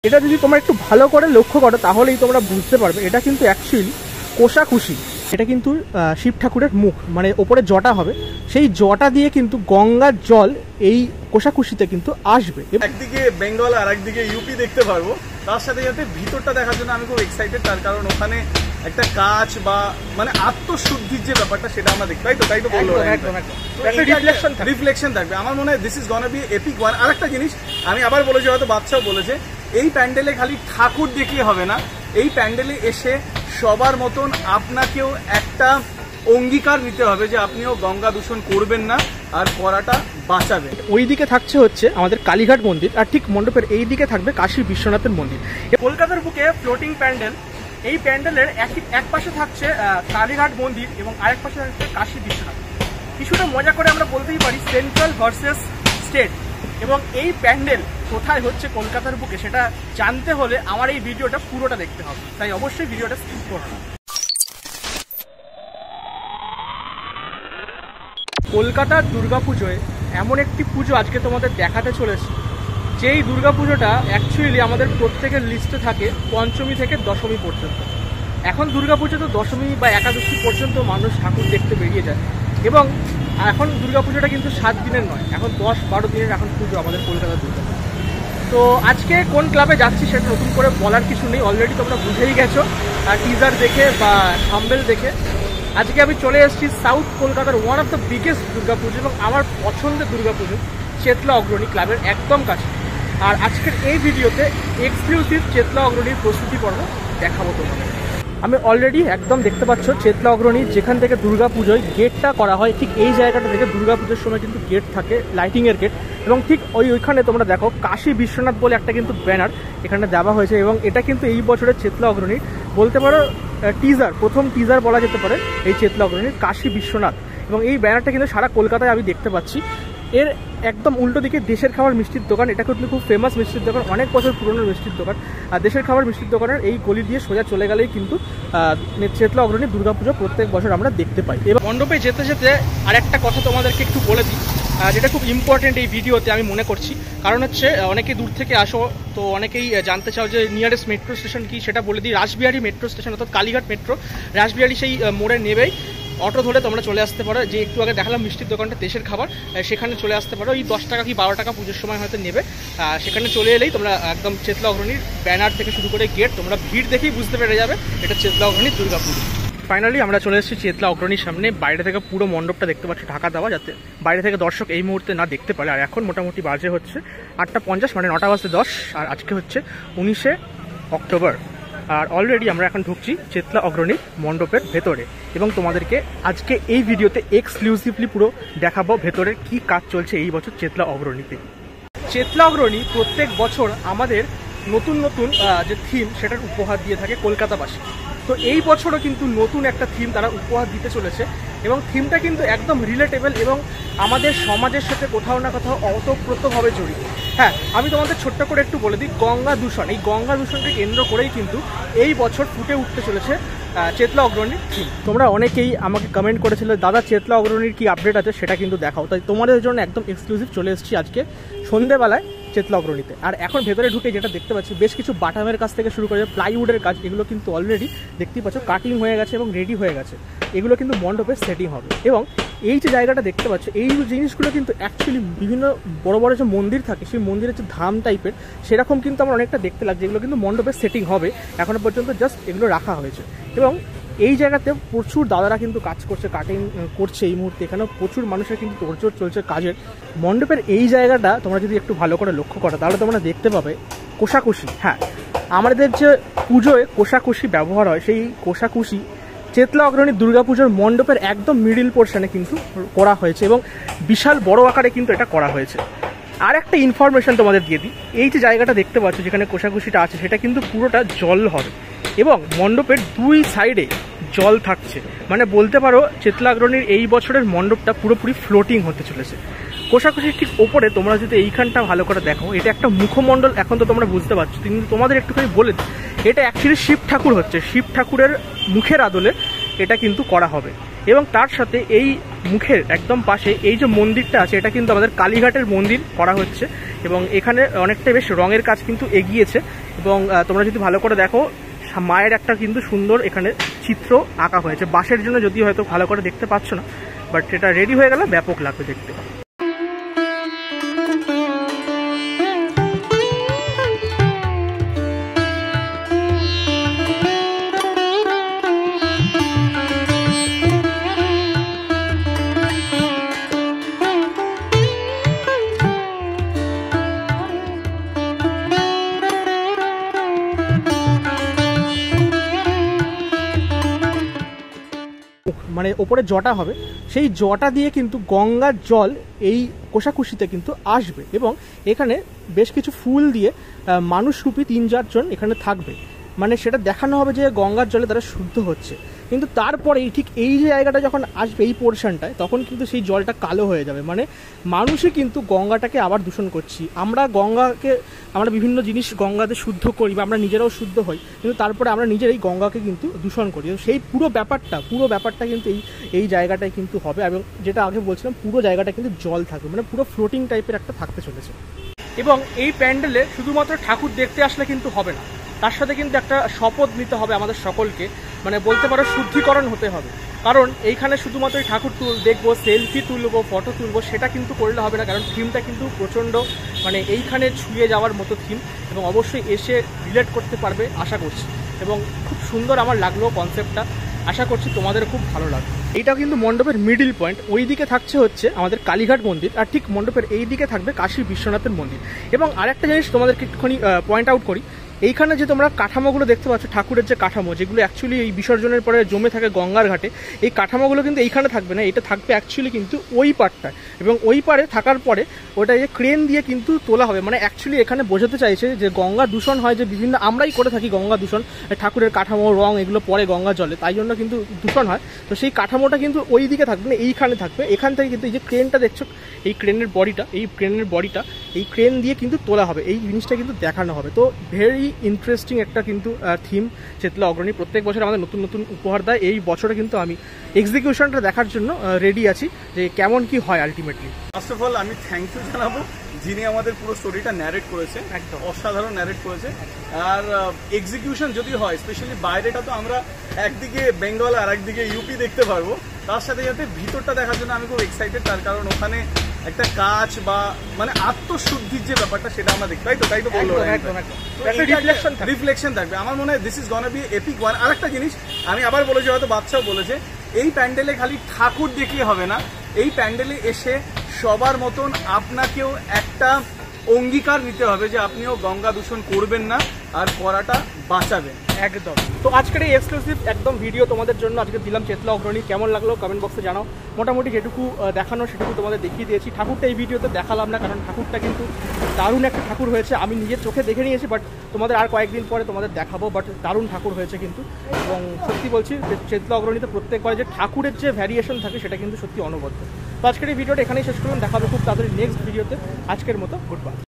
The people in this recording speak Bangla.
এটা যদি তোমরা একটু ভালো করে লক্ষ্য করো তাহলেই তোমরা বুঝতে পারবে এটা কিন্তু অ্যাকচুয়ালি কোষাকুষি। এটা কিন্তু শিব ঠাকুরের মুখ, মানে ওপরে জটা হবে, সেই জটা দিয়ে কিন্তু গঙ্গার জল এই কোষাকুষিতে কিন্তু আসবে। একদিকে বেঙ্গল আর একদিকে ইউপি দেখতে পারবো, তার সাথে সাথে ভিতরটা দেখার জন্য আমি খুব এক্সাইটেড, তার কারণ ওখানে একটা কাজ বা মানে আত্মশুদ্ধির যে ব্যাপারটা সেটা আমরা দেখতে পাই। তাই তো বললো রিফ্লেকশন থাকবে। আমার মনে হয় this is gonna be epic one. আর একটা জিনিস আমি আবার বলেছি, হয়তো বাচ্চাও বলেছে, এই প্যান্ডেলে খালি ঠাকুর দেখলে হবে না, এই প্যান্ডেলে এসে সবার মতন আপনাকেও একটা অঙ্গীকার নিতে হবে যে আপনিও গঙ্গা দূষণ করবেন না আর করাটা বাঁচাবেন। ওই দিকে থাকছে হচ্ছে আমাদের কালীঘাট মন্দির, আর ঠিক মণ্ডপের এই দিকে থাকবে কাশী বিশ্বনাথের মন্দির। কলকাতার বুকে ফ্লোটিং প্যান্ডেল, এই প্যান্ডেলের এক পাশে থাকছে কালীঘাট মন্দির এবং আরেক পাশে থাকছে কাশী বিশ্বনাথ। কিছুটা মজা করে আমরা বলতেই পারি সেন্ট্রাল ভার্সেস স্টেট। এবং এই প্যান্ডেল কোথায় হচ্ছে কলকাতার বুকে সেটা জানতে হলে আমার এই ভিডিওটা পুরোটা দেখতে হবে, তাই অবশ্যই ভিডিওটা স্কিপ করো না। কলকাতার দুর্গাপুজোয় এমন একটি পুজো আজকে তোমাদের দেখাতে চলেছে, যেই দুর্গাপুজোটা অ্যাকচুয়ালি আমাদের প্রত্যেকের লিস্টে থাকে পঞ্চমী থেকে দশমী পর্যন্ত। এখন দুর্গাপুজো তো দশমী বা একাদশী পর্যন্ত মানুষ ঠাকুর দেখতে বেরিয়ে যায়, এবং এখন দুর্গাপুজোটা কিন্তু 7 দিনের নয়, এখন 10-12 দিনের এখন পুজো আমাদের কলকাতার দুর্গা। তো আজকে কোন ক্লাবে যাচ্ছি সেটা নতুন করে বলার কিছু নেই, অলরেডি তোমরা বুঝেই গেছো টিজার দেখে বা থাম্বনেল দেখে। আজকে আমি চলে এসেছি সাউথ কলকাতার one of the biggest Durga Puja এবং আমার পছন্দের দুর্গাপুজো চেতলা অগ্রণী ক্লাবের একদম কাছে। আর আজকের এই ভিডিওতে এক্সক্লুসিভ চেতলা অগ্রণীর প্রস্তুতি পর্ব দেখাবো তোমাদের। আমি অলরেডি একদম দেখতে পাচ্ছ চেতলা অগ্রণী যেখান থেকে দুর্গাপুজোয় গেটটা করা হয়, ঠিক এই জায়গাটা থেকে দুর্গাপুজোর সময় কিন্তু গেট থাকে, লাইটিংয়ের গেট। এবং ঠিক ওইখানে তোমরা দেখো কাশী বিশ্বনাথ বলে একটা কিন্তু ব্যানার এখানে দেওয়া হয়েছে, এবং এটা কিন্তু এই বছরের চেতলা অগ্রণীর বলতে পারো টিজার, প্রথম টিজার বলা যেতে পারে এই চেতলা অগ্রণীর কাশী বিশ্বনাথ। এবং এই ব্যানারটা কিন্তু সারা কলকাতায় আমি দেখতে পাচ্ছি। এর একদম উল্টো দিকে দেশের খাবার মিষ্টির দোকান, এটা কিন্তু খুব ফেমাস মিষ্টির দোকান, অনেক বছর পুরনো মিষ্টির দোকান। আর দেশের খাবার মিষ্টির দোকানের এই গলি দিয়ে সোজা চলে গেলেই কিন্তু চেতলা অগ্রণী দুর্গাপুজো প্রত্যেক বছর আমরা দেখতে পাই। এবার মণ্ডপে যেতে যেতে আরেকটা কথা তোমাদেরকে একটু বলে দিই, যেটা খুব ইম্পর্টেন্ট এই ভিডিওতে আমি মনে করছি। কারণ হচ্ছে অনেকে দূর থেকে আসো, তো অনেকেই জানতে চাও যে নিয়ারেস্ট মেট্রো স্টেশন কি, সেটা বলে দিই। রাসবিহারী মেট্রো স্টেশন, অর্থাৎ কালীঘাট মেট্রো, রাসবিহারী সেই মোড়ে নেবেই অটো ধরে তোমরা চলে আসতে পারো। যে একটু আগে দেখালাম মিষ্টির দোকানটা দেশের খাবার, সেখানে চলে আসতে পারো। এই 10 টাকা কি 12 টাকা পুজোর সময় হয়তো নেবে। সেখানে চলে এলেই তোমরা একদম চেতলা অগ্রণীর ব্যানার থেকে শুরু করে গেট, তোমরা ভিড় দেখেই বুঝতে পেরে যাবে এটা চেতলা অগ্রণীর দুর্গাপুজো। ফাইনালি আমরা চলে এসেছি চেতলা অগ্রণীর সামনে। বাইরে থেকে পুরো মণ্ডপটা দেখতে পাচ্ছি ঢাকা দেওয়া, যাতে বাইরে থেকে দর্শক এই মুহূর্তে না দেখতে পারে। আর এখন মোটামুটি বাজে হচ্ছে 8:50, মানে 9টা বাজতে 10। আর আজকে হচ্ছে 19শে অক্টোবর। আর অলরেডি আমরা এখন ঢুকছি চেতলা অগ্রণীর মণ্ডপের ভেতরে, এবং তোমাদেরকে আজকে এই ভিডিওতে এক্সক্লুসিভলি পুরো দেখাবো ভেতরের কি কাজ চলছে এই বছর চেতলা অগ্রণীতে। চেতলা অগ্রণী প্রত্যেক বছর আমাদের নতুন নতুন যে থিম সেটার উপহার দিয়ে থাকে কলকাতাবাসী। তো এই বছরও কিন্তু নতুন একটা থিম তারা উপহার দিতে চলেছে, এবং থিমটা কিন্তু একদম রিলেটেবল এবং আমাদের সমাজের সাথে কোথাও না কোথাও ওতপ্রোতভাবে জড়িত। হ্যাঁ, আমি তোমাদের ছোট্ট করে একটু বলে দিই, গঙ্গা দূষণ, এই গঙ্গা দূষণকে কেন্দ্র করেই কিন্তু এই বছর ফুটে উঠতে চলেছে চেতলা অগ্রণীর থিম। তোমরা অনেকেই আমাকে কমেন্ট করেছিলে, দাদা চেতলা অগ্রণীর কি আপডেট আছে সেটা কিন্তু দেখাও। তাই তোমাদের জন্য একদম এক্সক্লুসিভ চলে এসেছি আজকে সন্ধ্যেবেলায় চেতলা অগ্রণীতে। আর এখন ভেতরে ঢুকে যেটা দেখতে পাচ্ছি, বেশ কিছু বাটামের কাছ থেকে শুরু করে প্লাইউডের কাজ, এগুলো কিন্তু অলরেডি দেখতেই পাচ্ছ কাটিং হয়ে গেছে এবং রেডি হয়ে গেছে। এগুলো কিন্তু মণ্ডপের সেটিং হবে। এবং এই যে জায়গাটা দেখতে পাচ্ছ, এই জিনিসগুলো কিন্তু অ্যাকচুয়ালি বিভিন্ন বড় বড় যে মন্দির থাকে সেই মন্দিরের যে ধাম টাইপের সেরকম কিন্তু আমার অনেকটা দেখতে লাগছে। এগুলো কিন্তু মণ্ডপের সেটিং হবে, এখনো পর্যন্ত জাস্ট এগুলো রাখা হয়েছে। এবং এই জায়গাতে প্রচুর দাদারা কিন্তু কাজ করছে, কাটিং করছে এই মুহূর্তে। এখানেও প্রচুর মানুষের কিন্তু তোড়জোড় চলছে কাজের। মণ্ডপের এই জায়গাটা তোমরা যদি একটু ভালো করে লক্ষ্য করো তাহলে তোমরা দেখতে পাবে কোষাকুষি। হ্যাঁ, আমাদের যে পুজোয় কোষাকুষি ব্যবহার হয়, সেই কোষাকুষি চেতলা অগ্রণী দুর্গাপুজোর মণ্ডপের একদম মিডিল পোর্শনে কিন্তু করা হয়েছে, এবং বিশাল বড় আকারে কিন্তু এটা করা হয়েছে। আর একটা ইনফরমেশন তোমাদের দিয়ে দিই, এই যে জায়গাটা দেখতে পাচ্ছ যেখানে কোষাকুষিটা আছে সেটা কিন্তু পুরোটা জল হবে, এবং মণ্ডপের 2 সাইডে জল থাকছে। মানে বলতে পারো চেতলা অগ্রণীর এই বছরের মণ্ডপটা পুরোপুরি ফ্লোটিং হতে চলেছে। কোষাকুষির ঠিক ওপরে তোমরা যদি এইখানটা ভালো করে দেখো, এটা একটা মুখমণ্ডল, এখন তো তোমরা বুঝতে পারছো, কিন্তু তোমাদের একটুখানি বলে দিই, এটা অ্যাকচুয়ালি শিব ঠাকুর হচ্ছে, শিব ঠাকুরের মুখের আদলে এটা কিন্তু করা হবে। এবং তার সাথে এই মুখের একদম পাশে এই যে মন্দিরটা আছে, এটা কিন্তু আমাদের কালীঘাটের মন্দির করা হচ্ছে এবং এখানে অনেকটা বেশ রঙের কাজ কিন্তু এগিয়েছে এবং তোমরা যদি ভালো করে দেখো মায়ের একটা কিন্তু সুন্দর এখানে চিত্র আঁকা হয়েছে। বাঁশের জন্য যদি হয়তো ভালো করে দেখতে পাচ্ছ না, বাট এটা রেডি হয়ে গেলে ব্যাপক লাগবে দেখতে। মানে ওপরে জটা হবে, সেই জটা দিয়ে কিন্তু গঙ্গার জল এই কোষাকুষিতে কিন্তু আসবে এবং এখানে বেশ কিছু ফুল দিয়ে মানুষরূপী 3-4 জন এখানে থাকবে। মানে সেটা দেখানো হবে যে গঙ্গার জলে তারা শুদ্ধ হচ্ছে, কিন্তু তারপরে ঠিক এই যে জায়গাটা যখন আসবে এই পোর্শনটায়, তখন কিন্তু সেই জলটা কালো হয়ে যাবে। মানে মানুষই কিন্তু গঙ্গাটাকে আবার দূষণ করছি। আমরা গঙ্গাকে, আমরা বিভিন্ন জিনিস গঙ্গাতে শুদ্ধ করি বা আমরা নিজেরাও শুদ্ধ হই, কিন্তু তারপরে আমরা নিজেরাই গঙ্গাকে কিন্তু দূষণ করি। সেই পুরো ব্যাপারটা কিন্তু এই জায়গাটায় কিন্তু হবে এবং যেটা আগে বলছিলাম, পুরো জায়গাটা কিন্তু জল থাকবে, মানে পুরো ফ্লোটিং টাইপের একটা থাকতে চলেছে। এবং এই প্যান্ডেলে শুধুমাত্র ঠাকুর দেখতে আসলে কিন্তু হবে না, তার সাথে কিন্তু একটা শপথ নিতে হবে আমাদের সকলকে, মানে বলতে পারো শুদ্ধিকরণ হতে হবে। কারণ এইখানে শুধুমাত্র ঠাকুর দেখবো, সেলফি তুলবো, ফটো তুলবো, সেটা কিন্তু করলে হবে না। কারণ থিমটা কিন্তু প্রচণ্ড, মানে এইখানে ছুঁয়ে যাওয়ার মতো থিম এবং অবশ্যই এসে রিলেট করতে পারবে আশা করছি। এবং খুব সুন্দর আমার লাগলো কনসেপ্টটা, আশা করছি তোমাদের খুব ভালো লাগবে। এইটা কিন্তু মণ্ডপের মিডিল পয়েন্ট, ওই দিকে থাকছে হচ্ছে আমাদের কালীঘাট মন্দির, আর ঠিক মণ্ডপের এই দিকে থাকবে কাশী বিশ্বনাথের মন্দির। এবং আরেকটা জিনিস তোমাদেরকে একটুখানি পয়েন্ট আউট করি, এইখানে যে তোমরা কাঠামোগুলো দেখতে পাচ্ছ, ঠাকুরের যে কাঠামো, যেগুলো অ্যাকচুয়ালি এই বিসর্জনের পরে জমে থাকে গঙ্গার ঘাটে, এই কাঠামোগুলো কিন্তু এইখানে থাকবে না, এটা থাকবে অ্যাকচুয়ালি কিন্তু ওই পাড়টায়। এবং ওই পাড়ে থাকার পরে ওটা যে ক্রেন দিয়ে কিন্তু তোলা হবে। মানে অ্যাকচুয়ালি এখানে বোঝাতে চাইছে যে গঙ্গা দূষণ হয়, যে বিভিন্ন আমরাই করে থাকি গঙ্গা দূষণ, ঠাকুরের কাঠামো, রং, এগুলো পরে গঙ্গা জলে, তাই জন্য কিন্তু দূষণ হয়। তো সেই কাঠামোটা কিন্তু ওই দিকে থাকবে না, এইখানে থাকবে। এখান থেকে কিন্তু এই যে ক্রেনটা দেখছো, এই ক্রেনের বডিটা এই ক্রেন দিয়ে কিন্তু তোলা হবে, এই জিনিসটা কিন্তু দেখানো হবে। তো ভেরি ইন্টারেস্টিং একটা কিন্তু থিম চেতলা অগ্রণী প্রত্যেক বছর আমাদের নতুন নতুন উপহার দেয়। এই বছরে কিন্তু আমি এক্সিকিউশনটা দেখার জন্য রেডি আছি যে কেমন কি হয় আলটিমেটলি। ফার্স্ট অফ অল আমি থ্যাংক ইউ জানাবো যিনি আমাদের পুরো স্টোরিটা ন্যারেট করেছে, একদম অসাধারণ ন্যারেট করেছে। আর এক্সিকিউশন যদি হয়, স্পেশালি বাইরেটা তো আমরা একদিকে বেঙ্গল আর একদিকে ইউপি দেখতে পারবো, তার সাথে সাথে ভিতরটা দেখার জন্য আমি খুব এক্সাইটেড। তার কারণ ওখানে একটা কাজ বা মানে আত্মশুদ্ধির যে ব্যাপারটা, সেটা আমরা দেখি, তাই তো বললো, রিফ্লেকশন থাকবে। আমার মনে হয় this is gonna be epic one. আর একটা জিনিস আমি আবার বলেছি, হয়তো বাচ্চাও বলেছে, এই প্যান্ডেলে খালি ঠাকুর দেখলে হবে না, এই প্যান্ডেলে এসে সবার মতন আপনাকেও একটা অঙ্গীকার নিতে হবে যে আপনিও গঙ্গা দূষণ করবেন না আর করাটা বাঁচাবেন। একদম। তো আজকের এই এক্সক্লুসিভ একদম ভিডিও তোমাদের জন্য আজকে দিলাম চেতলা অগ্রণী। কেমন লাগলো কমেন্ট বক্সে জানাও। মোটামুটি যেটুকু দেখানো সেটুকু তোমাদের দেখিয়ে দিয়েছি। ঠাকুরটা এই ভিডিওতে দেখালাম না, কারণ ঠাকুরটা কিন্তু দারুণ একটা ঠাকুর হয়েছে, আমি নিজের চোখে দেখে নিয়েছি, বাট তোমাদের আর কয়েকদিন পরে তোমাদের দেখাবো। বাট দারুণ ঠাকুর হয়েছে কিন্তু, এবং সত্যি বলছি চেতলা অগ্রণীতে প্রত্যেকবার যে ঠাকুরের যে ভ্যারিয়েশন থাকে সেটা কিন্তু সত্যি অনবদ্য। তো আজকের এই ভিডিওটা এখানেই শেষ করুন, দেখাবো খুব তাড়াতাড়ি নেক্সট ভিডিওতে। আজকের মতো গুড বাই।